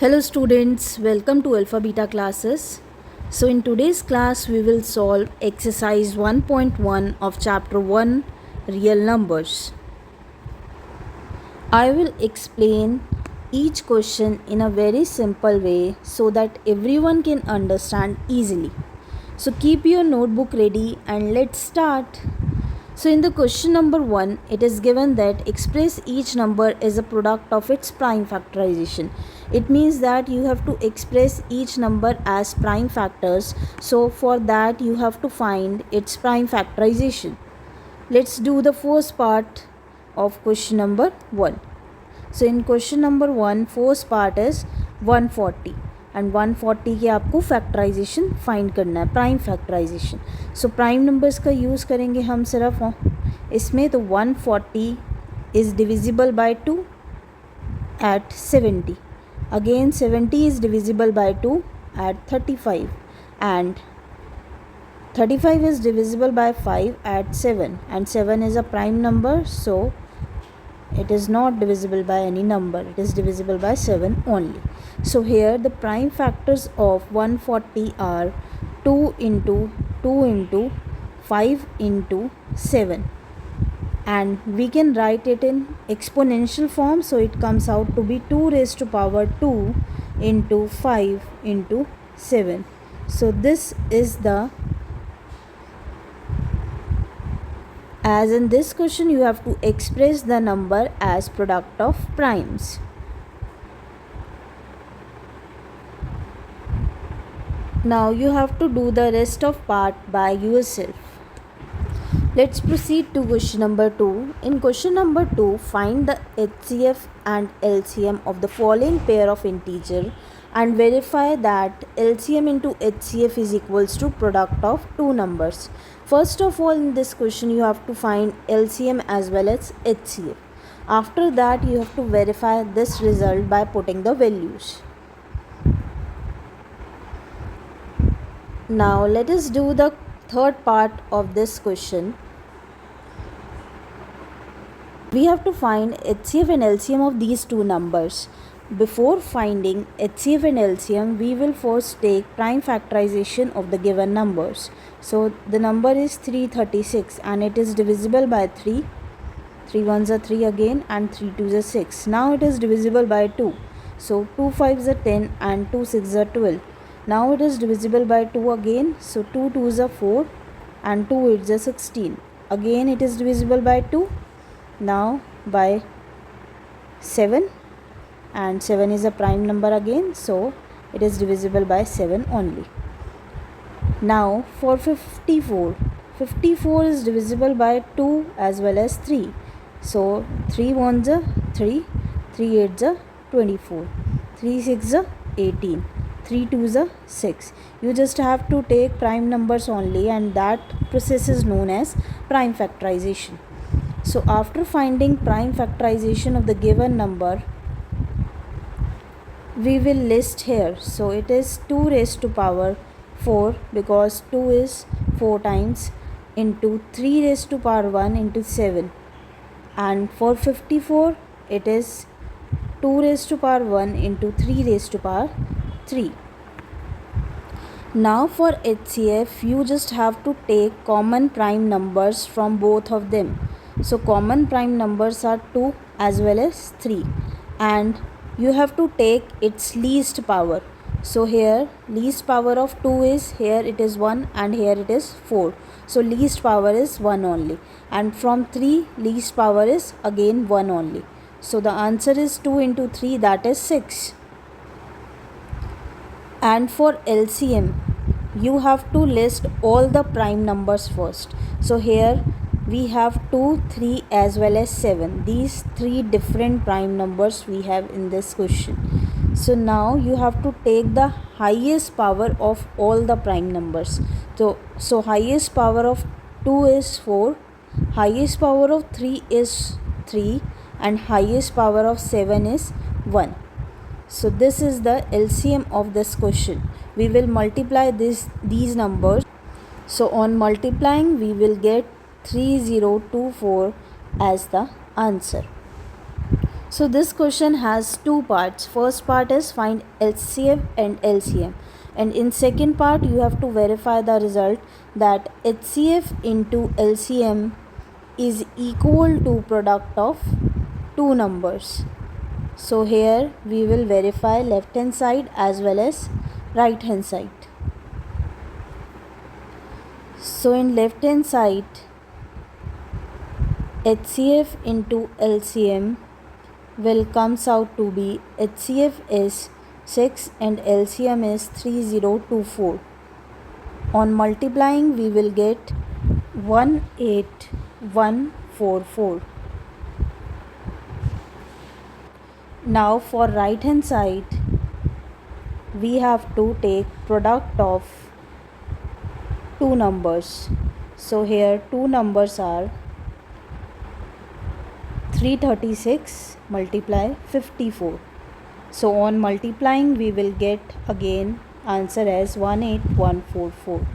Hello students, welcome to Alpha Beta classes. So in today's class we will solve exercise 1.1 of chapter 1 real numbers. I will explain each question in a very simple way so that everyone can understand easily. So keep your notebook ready and let's start. So in the question number 1, it is given that express each number as a product of its prime factorization. It means that you have to express each number as prime factors. So for that you have to find its prime factorization. Let's do the first part of question number 1. So in question number 1, first part is 140. And 140 के आपको factorization find करना है, prime factorization. So prime numbers का use करेंगे हम सिर्फ इसमें. तो 140 is divisible by 2 at 70. Again 70 is divisible by 2 at 35 and 35 is divisible by 5 at 7 and 7 is a prime number, so it is not divisible by any number, it is divisible by 7 only. So here the prime factors of 140 are 2 into 2 into 5 into 7, and we can write it in exponential form, so it comes out to be 2 raised to power 2 into 5 into 7. So this is the, as in this question you have to express the number as product of primes. Now you have to do the rest of part by yourself. Let's proceed to question number 2. In question number 2, find the HCF and LCM of the following pair of integer and verify that LCM into HCF is equals to product of two numbers. First of all, in this question you have to find LCM as well as HCF. After that you have to verify this result by putting the values. Now let us do the third part of this question. We have to find HCF and LCM of these two numbers. Before finding HCF and LCM, we will first take prime factorization of the given numbers. So the number is 336 and it is divisible by 3. 3 ones are 3 again and 3 twos are 6. Now it is divisible by 2. So 2 fives are 10 and 2 sixes are 12. Now it is divisible by 2 again. So 2 twos are 4 and 2 eights are 16. Again it is divisible by 2. Now by 7. And 7 is a prime number again, so it is divisible by 7 only. Now for 54, 54 is divisible by 2 as well as 3. So 3 ones are 3, 3 eights are 24, 3 sixes are 18, 3 twos are 6. You just have to take prime numbers only, and that process is known as prime factorization. So after finding prime factorization of the given number, we will list here. So it is 2 raised to power 4 because 2 is 4 times, into 3 raised to power 1 into 7, and for 54 it is 2 raised to power 1 into 3 raised to power 3. Now for HCF you just have to take common prime numbers from both of them. So common prime numbers are 2 as well as 3, and you have to take its least power. So here least power of 2 is, here it is 1 and here it is 4. So least power is 1 only, and from 3 least power is again 1 only. So the answer is 2 into 3, that is 6. And for LCM you have to list all the prime numbers first. So here we have 2, 3 as well as 7. These three different prime numbers we have in this question. So now you have to take the highest power of all the prime numbers. So highest power of 2 is 4, highest power of 3 is 3, and highest power of 7 is 1. So this is the LCM of this question. We will multiply these numbers. So on multiplying we will get 3024 as the answer. So this question has two parts. First part is find HCF and LCM, and in second part you have to verify the result that HCF into LCM is equal to product of two numbers. So here we will verify left hand side as well as right hand side. So in left hand side, HCF into LCM will comes out to be HCF is 6 and LCM is 3024. On multiplying we will get 18144. Now for right hand side we have to take product of two numbers. So here two numbers are 336 multiply 54. So on multiplying we will get again answer as 18144.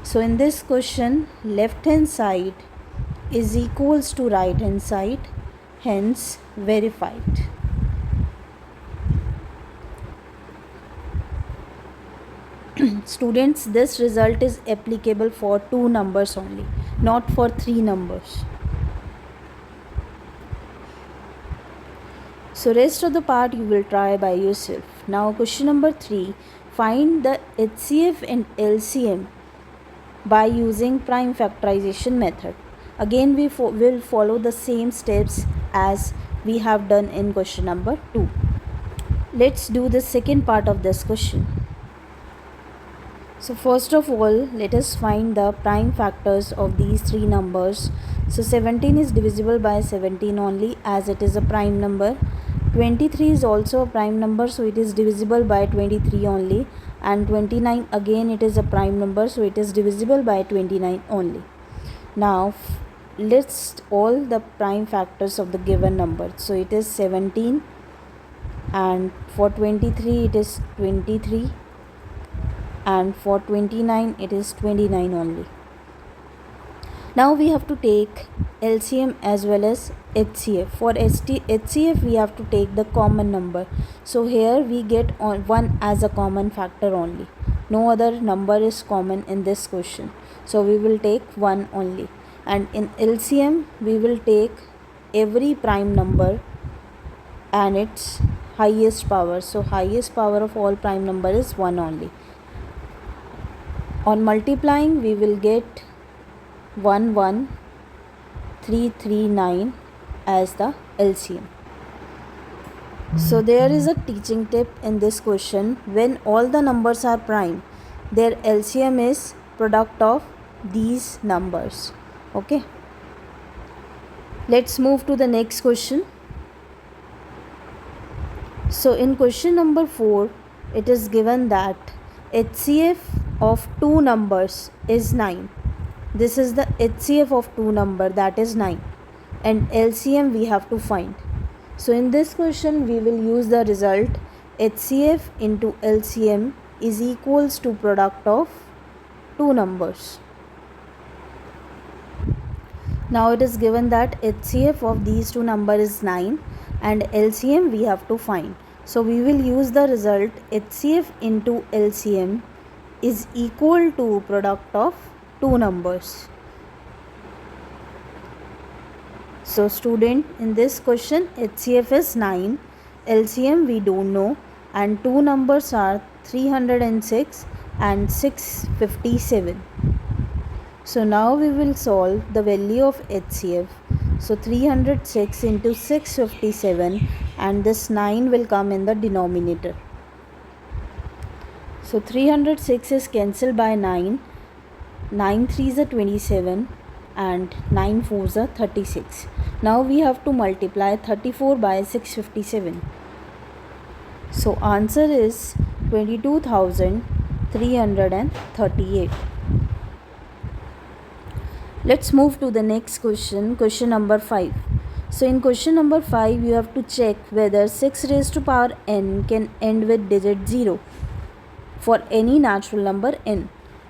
So in this question left hand side is equals to right hand side, hence verified. Students, this result is applicable for two numbers only, not for three numbers. So rest of the part you will try by yourself. Now question number 3, find the HCF and LCM by using prime factorization method. Again we will follow the same steps as we have done in question number 2. Let's do the second part of this question. So first of all, let us find the prime factors of these three numbers. So 17 is divisible by 17 only as it is a prime number. 23 is also a prime number, so it is divisible by 23 only, and 29 again it is a prime number, so it is divisible by 29 only. Now list all the prime factors of the given number. So it is 17, and for 23 it is 23, and for 29 it is 29 only. Now we have to take LCM as well as HCF. For HCF we have to take the common number. So here we get 1 as a common factor only. No other number is common in this question. So we will take 1 only. And in LCM we will take every prime number and its highest power. So highest power of all prime number is 1 only. On multiplying we will get 11339 as the LCM. So there is a teaching tip in this question. When all the numbers are prime, their LCM is product of these numbers. Okay. Let's move to the next question. So in question number 4, it is given that HCF of two numbers is 9. This is the HCF of two number, that is 9, and LCM we have to find. So in this question we will use the result HCF into LCM is equals to product of two numbers. Now it is given that HCF of these two numbers is 9 and LCM we have to find. So we will use the result HCF into LCM is equal to product of two numbers. So student, in this question HCF is 9, LCM we don't know, and two numbers are 306 and 657. So now we will solve the value of HCF. So 306 into 657, and this 9 will come in the denominator. So 306 is cancelled by 9. 9 3s are 27 and 9 4s are 36. Now we have to multiply 34 by 657. So answer is 22,338. Let's move to the next question, question number 5. So in question number 5 you have to check whether 6 raised to power n can end with digit 0 for any natural number n.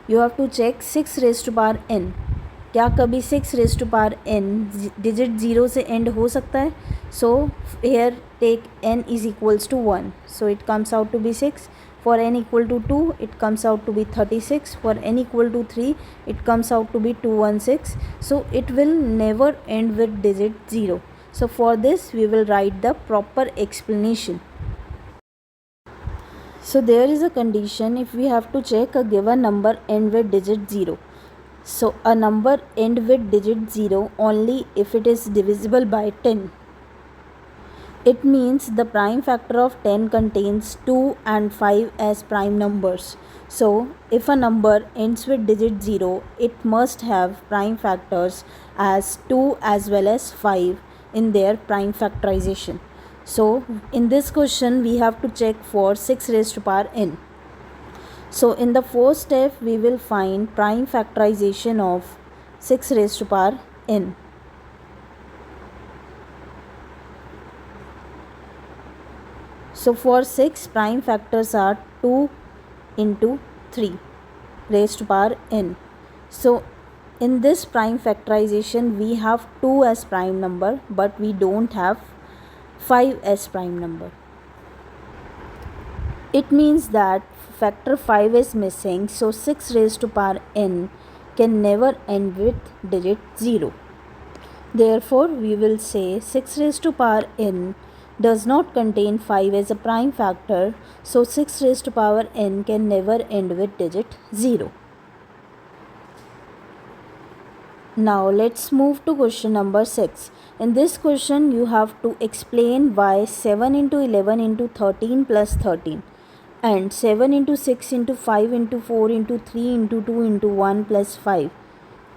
You have to check 6 raised to power n. क्या 6 raised to power n digit 0 से end हो सकता है? So here take n is equals to 1. So it comes out to be 6. For n equal to 2, it comes out to be 36. For n equal to 3, it comes out to be 216. So it will never end with digit 0. So for this, we will write the proper explanation. So there is a condition if we have to check a given number end with digit 0. So a number end with digit 0 only if it is divisible by 10. It means the prime factor of 10 contains 2 and 5 as prime numbers. So if a number ends with digit 0, it must have prime factors as 2 as well as 5 in their prime factorization. So in this question we have to check for 6 raised to power n. So in the first step we will find prime factorization of 6 raised to power n. So for 6, prime factors are 2 into 3 raised to power n. So in this prime factorization we have 2 as prime number, but we don't have 5 as prime number. It means that factor 5 is missing, so 6 raised to power n can never end with digit 0. Therefore we will say 6 raised to power n does not contain 5 as a prime factor, so 6 raised to power n can never end with digit 0. Now let's move to question number 6. In this question you have to explain why 7 into 11 into 13 plus 13 and 7 into 6 into 5 into 4 into 3 into 2 into 1 plus 5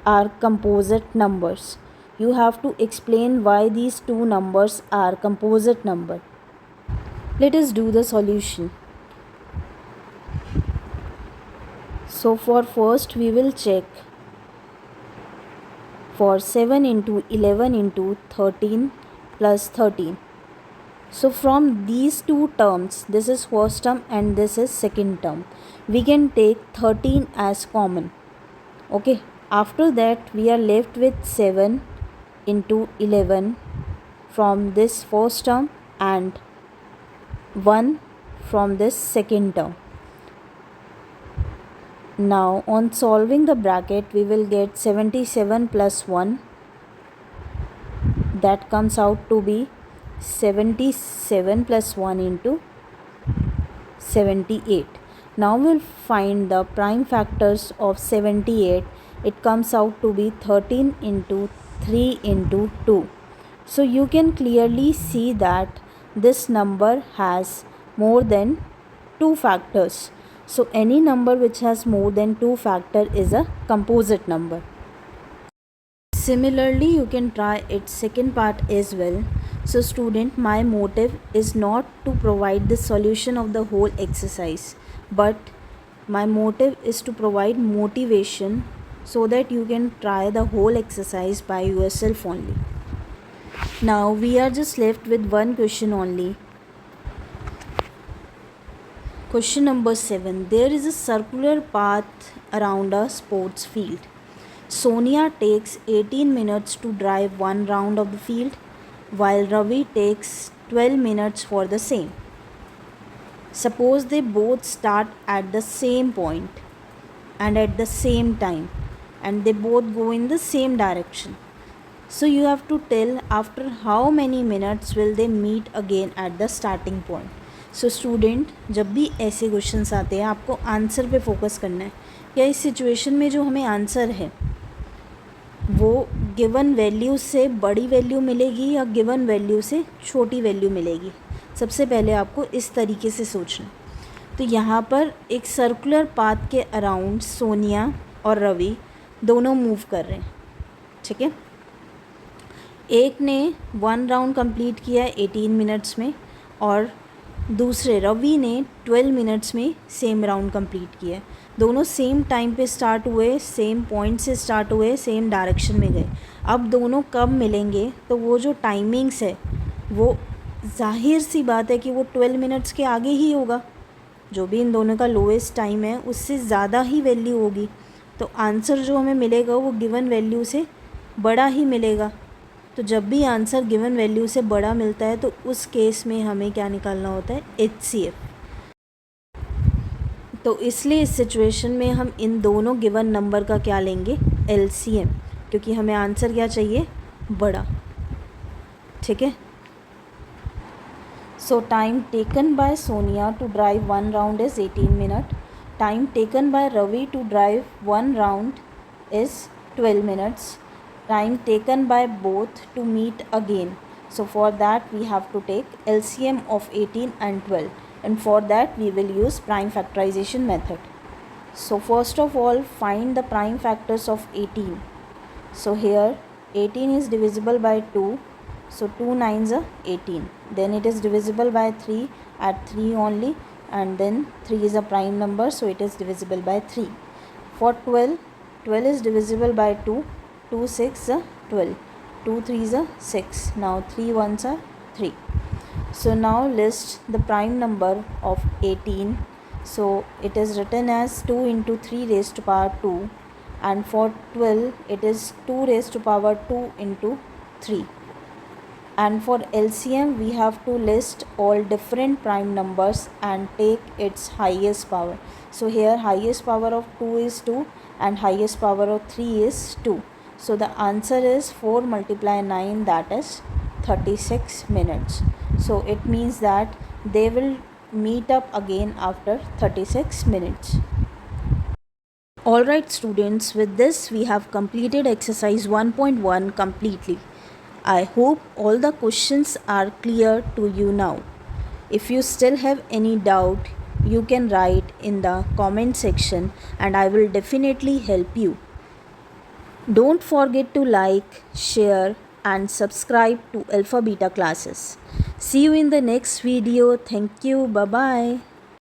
are composite numbers. You have to explain why these two numbers are composite number. Let us do the solution. So for first we will check for 7 into 11 into 13 plus 13. So from these two terms, this is first term and this is second term, we can take 13 as common. Okay, after that we are left with 7 into 11 from this first term and 1 from this second term. Now on solving the bracket we will get 77 plus 1, that comes out to be 77 plus 1 into 78. Now we'll find the prime factors of 78. It comes out to be 13 into 3 into 2. So you can clearly see that this number has more than 2 factors. So any number which has more than 2 factor is a composite number. Similarly, you can try its second part as well. So student, my motive is not to provide the solution of the whole exercise, but my motive is to provide motivation so that you can try the whole exercise by yourself only. Now we are just left with one question only. Question number 7. There is a circular path around a sports field. Sonia takes 18 minutes to drive one round of the field, while Ravi takes 12 minutes for the same. Suppose they both start at the same point and at the same time, and they both go in the same direction. So you have to tell after how many minutes will they meet again at the starting point. So student, जब भी ऐसे questions आते हैं आपको answer पे focus करना है, या इस सिचुएशन में जो हमें आंसर है वो गिवन वैल्यू से बड़ी वैल्यू मिलेगी या गिवन वैल्यू से छोटी वैल्यू मिलेगी. सबसे पहले आपको इस तरीके से सोचना. तो यहाँ पर एक सर्कुलर पाथ के अराउंड सोनिया और रवि दोनों मूव कर रहे हैं. ठीक है, एक ने 1 राउंड कंप्लीट किया 18 मिनट्स में और दूसरे रवि ने 12 मिनट्स में सेम राउंड कंप्लीट किया. दोनों सेम टाइम पे स्टार्ट हुए, सेम पॉइंट से स्टार्ट हुए, सेम डायरेक्शन में गए. अब दोनों कब मिलेंगे तो वो जो टाइमिंग्स है वो जाहिर सी बात है कि वो 12 मिनट्स के आगे ही होगा. जो भी इन दोनों का लोएस्ट टाइम है उससे ज़्यादा ही वैल्यू होगी. तो आंसर जो हमें मिलेगा वो गिवन वैल्यू से बड़ा ही मिलेगा. तो जब भी आंसर गिवन वैल्यू से बड़ा मिलता है तो उस केस में हमें क्या निकालना होता है, HCF। तो इसलिए इस सिचुएशन में हम इन दोनों गिवन नंबर का क्या लेंगे, LCM, क्योंकि हमें आंसर क्या चाहिए, बड़ा। ठीक है। So time taken by Sonia to drive one round is 18 minutes. Time taken by Ravi to drive one round is 12 minutes. Time taken by both to meet again. So for that we have to take LCM of 18 and 12, and for that we will use prime factorization method. So first of all, find the prime factors of 18. So here 18 is divisible by 2, so 2 nines are 18. Then it is divisible by 3 at 3 only, and then 3 is a prime number, so it is divisible by 3. For 12, 12 is divisible by 2, 2 6 are 12, 2 3s are 6, now 3 1s are 3. So now list the prime number of 18. So it is written as 2 into 3 raised to power 2, and for 12 it is 2 raised to power 2 into 3. And for LCM we have to list all different prime numbers and take its highest power. So here highest power of 2 is 2 and highest power of 3 is 2. So the answer is 4 multiply 9, that is 36 minutes. So it means that they will meet up again after 36 minutes. Alright students, with this we have completed exercise 1.1 completely. I hope all the questions are clear to you now. If you still have any doubt, you can write in the comment section and I will definitely help you. Don't forget to like, share and subscribe to Alpha Beta classes. See you in the next video. Thank you. Bye bye.